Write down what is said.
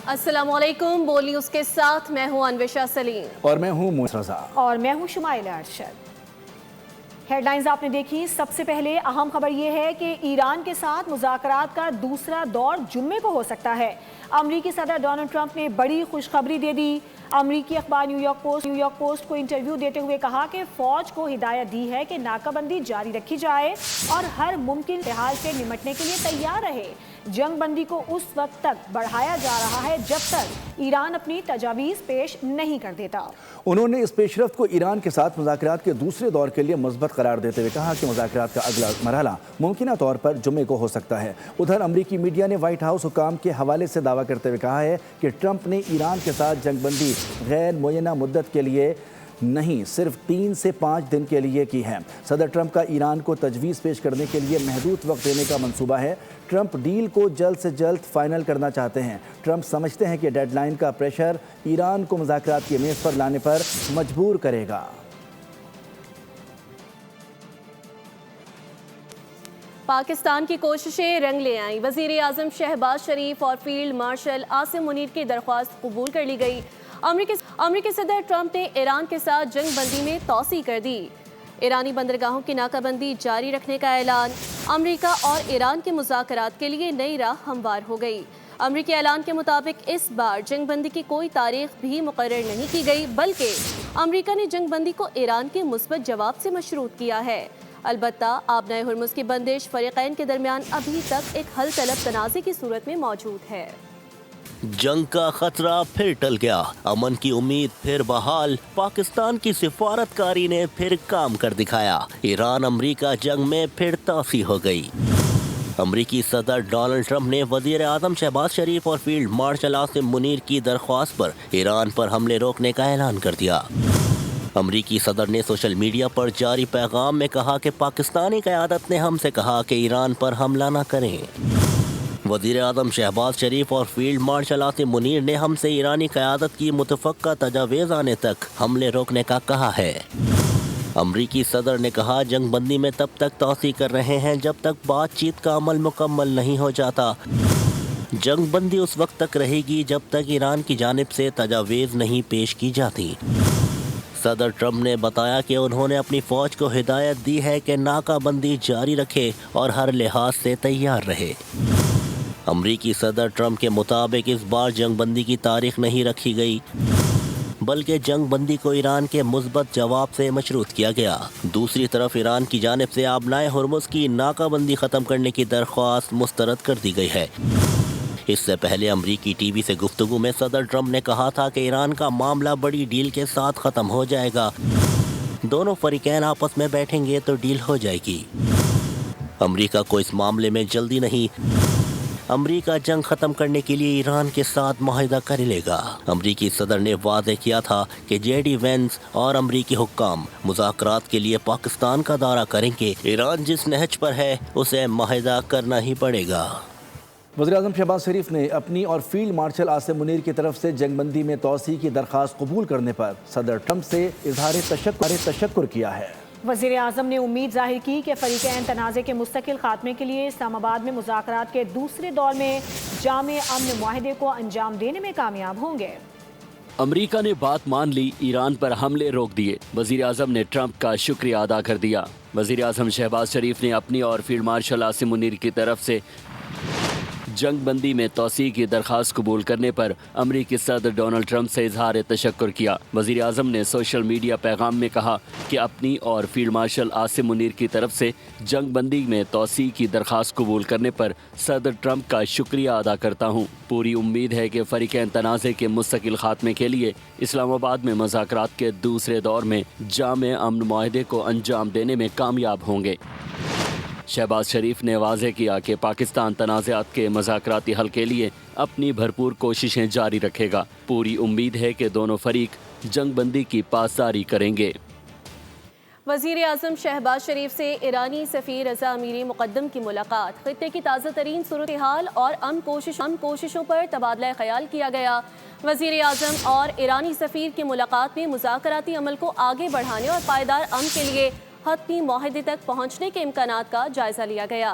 السلام علیکم، بول نیوز کے ساتھ میں ہوں انوشا سلیم اور میں ہوں موسیٰ رضا اور میں ہوں شمائل ارشد۔ ہیڈ لائنز آپ نے دیکھی۔ سب سے پہلے اہم خبر یہ ہے کہ ایران کے ساتھ مذاکرات کا دوسرا دور جمعے کو ہو سکتا ہے۔ امریکی صدر ڈونلڈ ٹرمپ نے بڑی خوشخبری دے دی۔ امریکی اخبار نیو یارک پوسٹ کو انٹرویو دیتے ہوئے کہا کہ فوج کو ہدایت دی ہے کہ ناکہ بندی جاری رکھی جائے اور ہر ممکن حال سے نمٹنے کے لیے تیار رہے۔ جنگ بندی کو اس وقت تک بڑھایا جا رہا ہے جب تک ایران اپنی تجاویز پیش نہیں کر دیتا۔ انہوں نے اس پیش رفت کو ایران کے ساتھ مذاکرات کے دوسرے دور کے لیے مثبت قرار دیتے ہوئے کہا کہ مذاکرات کا اگلا مرحلہ ممکنہ طور پر جمعے کو ہو سکتا ہے۔ ادھر امریکی میڈیا نے وائٹ ہاؤس حکام کے حوالے سے دعویٰ کرتے ہوئے کہا ہے کہ ٹرمپ نے ایران کے ساتھ جنگ بندی غیر معینہ مدت کے لیے نہیں، صرف 3 سے 5 دن کے لیے کی ہے۔ صدر ٹرمپ کا ایران کو تجویز پیش کرنے کے لیے محدود وقت دینے کا منصوبہ ہے۔ ٹرمپ ڈیل کو جلد سے جلد فائنل کرنا چاہتے ہیں۔ ٹرمپ سمجھتے ہیں کہ ڈیڈ لائن کا پریشر ایران کو مذاکرات کی میز پر لانے پر مجبور کرے گا۔ پاکستان کی کوششیں رنگ لے آئیں۔ وزیر اعظم شہباز شریف اور فیلڈ مارشل عاصم منیر کی درخواست قبول کر لی گئی۔ امریکی صدر ٹرمپ نے ایران کے ساتھ جنگ بندی میں توسیع کر دی۔ ایرانی بندرگاہوں کی ناکہ بندی جاری رکھنے کا اعلان۔ امریکہ اور ایران کے مذاکرات کے لیے نئی راہ ہموار ہو گئی۔ امریکی اعلان کے مطابق اس بار جنگ بندی کی کوئی تاریخ بھی مقرر نہیں کی گئی، بلکہ امریکہ نے جنگ بندی کو ایران کے مثبت جواب سے مشروط کیا ہے۔ البتہ آبنائے ہرمز کی بندش فریقین کے درمیان ابھی تک ایک حل طلب تنازع کی صورت میں موجود ہے۔ جنگ کا خطرہ پھر ٹل گیا، امن کی امید پھر بحال، پاکستان کی سفارتکاری نے پھر کام کر دکھایا، ایران امریکہ جنگ میں پھر توسیع ہو گئی۔ امریکی صدر ڈونلڈ ٹرمپ نے وزیر اعظم شہباز شریف اور فیلڈ مارشل عاصم منیر کی درخواست پر ایران پر حملے روکنے کا اعلان کر دیا۔ امریکی صدر نے سوشل میڈیا پر جاری پیغام میں کہا کہ پاکستانی قیادت نے ہم سے کہا کہ ایران پر حملہ نہ کریں۔ وزیر اعظم شہباز شریف اور فیلڈ مارشل عاصم منیر نے ہم سے ایرانی قیادت کی متفقہ تجاویز آنے تک حملے روکنے کا کہا ہے۔ امریکی صدر نے کہا جنگ بندی میں تب تک توسیع کر رہے ہیں جب تک بات چیت کا عمل مکمل نہیں ہو جاتا۔ جنگ بندی اس وقت تک رہے گی جب تک ایران کی جانب سے تجاویز نہیں پیش کی جاتی۔ صدر ٹرمپ نے بتایا کہ انہوں نے اپنی فوج کو ہدایت دی ہے کہ ناکہ بندی جاری رکھے اور ہر لحاظ سے تیار رہے۔ امریکی صدر ٹرمپ کے مطابق اس بار جنگ بندی کی تاریخ نہیں رکھی گئی، بلکہ جنگ بندی کو ایران کے مثبت جواب سے مشروط کیا گیا۔ دوسری طرف ایران کی جانب سے آبنائے ہرمز کی ناکہ بندی ختم کرنے کی درخواست مسترد کر دی گئی ہے۔ اس سے پہلے امریکی ٹی وی سے گفتگو میں صدر ٹرمپ نے کہا تھا کہ ایران کا معاملہ بڑی ڈیل کے ساتھ ختم ہو جائے گا، دونوں فریقین آپس میں بیٹھیں گے تو ڈیل ہو جائے گی۔ امریکہ کو اس معاملے میں جلدی نہیں، امریکہ جنگ ختم کرنے کے لیے ایران کے ساتھ معاہدہ کر لے گا۔ امریکی صدر نے واضح کیا تھا کہ جے ڈی وینس اور امریکی حکام مذاکرات کے لیے پاکستان کا دورہ کریں گے۔ ایران جس نہج پر ہے اسے معاہدہ کرنا ہی پڑے گا۔ وزیر اعظم شہباز شریف نے اپنی اور فیلڈ مارشل عاصم منیر کی طرف سے جنگ بندی میں توسیع کی درخواست قبول کرنے پر صدر ٹرمپ سے اظہار تشکر کیا ہے۔ وزیر اعظم نے امید ظاہر کی کہ فریقین تنازع کے مستقل خاتمے کے لیے اسلام آباد میں مذاکرات کے دوسرے دور میں جامع امن معاہدے کو انجام دینے میں کامیاب ہوں گے۔ امریکہ نے بات مان لی، ایران پر حملے روک دیے، وزیر اعظم نے ٹرمپ کا شکریہ ادا کر دیا۔ وزیر اعظم شہباز شریف نے اپنی اور فیلڈ مارشل عاصم منیر کی طرف سے جنگ بندی میں توسیع کی درخواست قبول کرنے پر امریکی صدر ڈونلڈ ٹرمپ سے اظہار تشکر کیا۔ وزیر اعظم نے سوشل میڈیا پیغام میں کہا کہ اپنی اور فیلڈ مارشل عاصم منیر کی طرف سے جنگ بندی میں توسیع کی درخواست قبول کرنے پر صدر ٹرمپ کا شکریہ ادا کرتا ہوں۔ پوری امید ہے کہ فریقین تنازع کے مستقل خاتمے کے لیے اسلام آباد میں مذاکرات کے دوسرے دور میں جامع امن معاہدے کو انجام دینے میں کامیاب ہوں گے۔ شہباز شریف نے واضح کیا کہ پاکستان تنازعات کے مذاکراتی حل کے لیے اپنی بھرپور کوششیں جاری رکھے گا۔ پوری امید ہے کہ دونوں فریق جنگ بندی کی پاسداری کریں گے۔ وزیر اعظم شہباز شریف سے ایرانی سفیر رضا امیری مقدم کی ملاقات، خطے کی تازہ ترین صورتحال اور امن کوششوں پر تبادلہ خیال کیا گیا۔ وزیر اعظم اور ایرانی سفیر کی ملاقات میں مذاکراتی عمل کو آگے بڑھانے اور پائیدار امن کے لیے حتمی معاہدے تک پہنچنے کے امکانات کا جائزہ لیا گیا۔